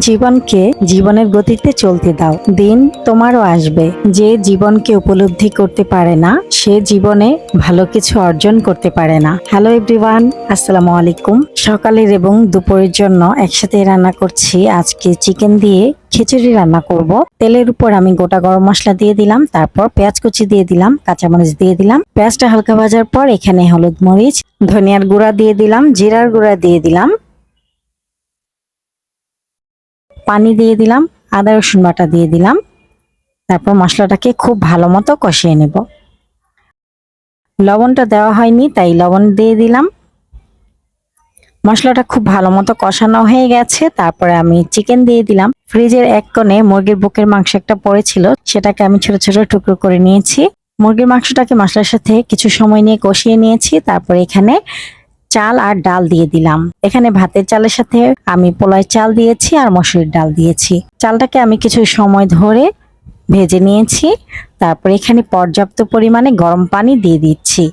জীবনকে জীবনের গতিতে চলতে দাও, দিন তোমারও আসবে। যে জীবনকে উপলব্ধি করতে পারে না সে জীবনে ভালো কিছু অর্জন করতে পারে না। হ্যালো এভরিওয়ান, আসসালামু আলাইকুম। সকালের এবং দুপুরের জন্য একসাথে রান্না করছি। আজকে চিকেন দিয়ে খিচুড়ি রান্না করব। তেলের উপর আমি গোটা গরম মশলা দিয়ে দিলাম, তারপর পেঁয়াজ কুচি দিয়ে দিলাম, কাঁচামরিচ দিয়ে দিলাম। পেঁয়াজটা হালকা ভাজার পর এখানে হলুদ মরিচ, ধনিয়ার গুঁড়া দিয়ে দিলাম, জিরার গুঁড়া দিয়ে দিলাম, পানি দিয়ে দিলাম, আদা রসুন বাটা দিয়ে দিলাম। তারপর মশলাটাকে খুব ভালো মতো কষিয়ে নেব। লবণটা দেওয়া হয়নি তাই লবণ দিয়ে দিলাম। মশলাটা খুব ভালো মতো কষানো হয়ে গেছে। তারপরে আমি চিকেন দিয়ে দিলাম। ফ্রিজের এক কোণে মুরগির বুকের মাংস একটা পড়েছিল, সেটাকে আমি ছোট ছোট টুকরো করে নিয়েছি। মুরগির মাংসটাকে মশলার সাথে কিছু সময় নিয়ে কষিয়ে নিয়েছি। তারপর এখানে চাল আর ডাল দিয়ে দিলাম। এখানে ভাতের চালের সাথে আমি পোলাও চাল দিয়েছি আর মসুরির ডাল দিয়েছি। চালটাকে আমি কিছু সময় ধরে ভেজে নিয়েছি। তারপর এখানে পর্যাপ্ত পরিমাণে গরম পানি দিয়ে দিচ্ছি।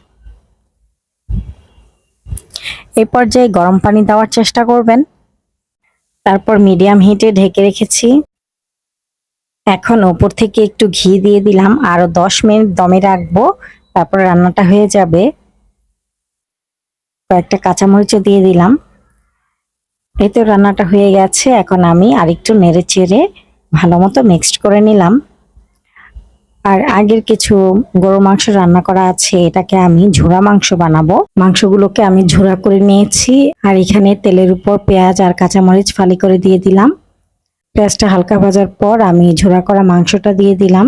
এই পর্যায়ে গরম পানি দেওয়ার চেষ্টা করবেন। তারপর মিডিয়াম হিটে ঢেকে রেখেছি। এখন উপর থেকে একটু ঘি দিয়ে দিলাম, আরো 10 মিনিট দমে রাখবো। তারপর রান্নাটা হয়ে যাবে। কয়েকটা কাঁচামরিচও দিয়ে দিলাম। এই তো রান্নাটা হয়ে গেছে। এখন আমি আরেকটু নেড়ে চেড়ে ভালো মতো মিক্সড করে নিলাম। আর আগের কিছু গরু মাংস রান্না করা আছে, এটাকে আমি ঝুরা মাংস বানাবো। মাংসগুলোকে আমি ঝুরা করে নিয়েছি। আর এখানে তেলের উপর পেঁয়াজ আর কাঁচামরিচ ফালি করে দিয়ে দিলাম। পেঁয়াজটা হালকা ভাজার পর আমি ঝুরা করা মাংসটা দিয়ে দিলাম।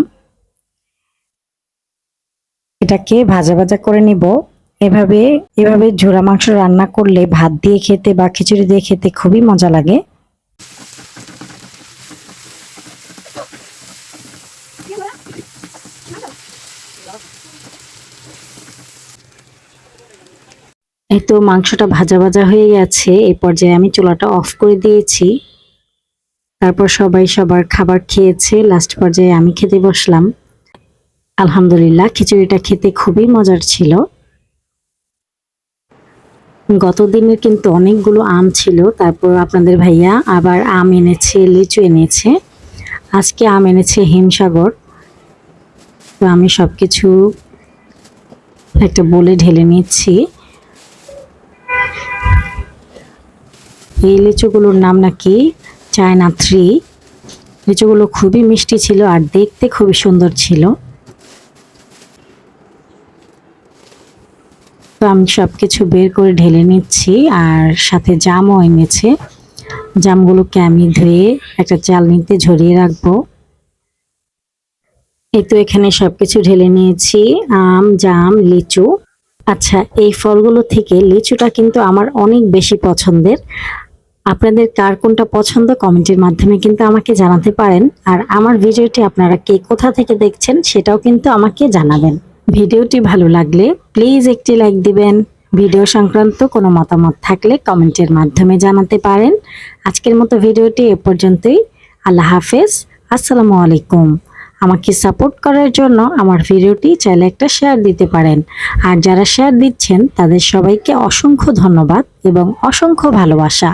এটাকে ভাজা ভাজা করে নিব। এভাবে এভাবে ঝুরা মাংস রান্না করলে ভাত দিয়ে খেতে বা খিচুড়ি দিয়ে খেতে খুবই মজা লাগে। এই তো মাংসটা ভাজা ভাজা হয়ে গেছে। এই পর্যায়ে আমি চুলাটা অফ করে দিয়েছি। তারপর সবাই সবার খাবার খেয়েছে। লাস্ট পর্যায়ে আমি খেতে বসলাম। আলহামদুলিল্লাহ, খিচুড়িটা খেতে খুবই মজার ছিল। গত দিনের কিন্তু অনেকগুলো আম ছিল। তারপর আপনাদের ভাইয়া আবার আম এনেছে, লিচু এনেছে। আজকে আম এনেছে হিমসাগর। তো আমি সবকিছু একটা বলে ঢেলে নিচ্ছি। এই লিচুগুলোর নাম নাকি চায়না 3। লিচুগুলো খুবই মিষ্টি ছিল আর দেখতে খুবই সুন্দর ছিল। তো আমি সবকিছু বের করে ঢেলে নিচ্ছি। আর সাথে জামও এনেছে। জামগুলোকে আমি ধুয়ে একটা চালনিতে ঝরিয়ে রাখবো। এই তো এখানে সবকিছু ঢেলে নিয়েছি, আম, জাম, লিচু। আচ্ছা, এই ফলগুলো থেকে লিচুটা কিন্তু আমার অনেক বেশি পছন্দের। আপনাদের কার কোনটা পছন্দ কমেন্টের মাধ্যমে কিন্তু আমাকে জানাতে পারেন। আর আমার ভিডিওটি আপনারা কে কোথা থেকে দেখছেন সেটাও কিন্তু আমাকে জানাবেন। ভিডিওটি ভালো লাগলে প্লিজ একটি লাইক দিবেন। ভিডিও সংক্রান্ত কোনো মতামত থাকলে কমেন্টের মাধ্যমে জানাতে পারেন। আজকের মতো ভিডিওটি এ পর্যন্তই। আল্লাহ হাফেজ, আসসালামু আলাইকুম। আমাকে সাপোর্ট করার জন্য আমার ভিডিওটি চাইলে একটা শেয়ার দিতে পারেন। আর যারা শেয়ার দিচ্ছেন তাদের সবাইকে অসংখ্য ধন্যবাদ এবং অসংখ্য ভালোবাসা।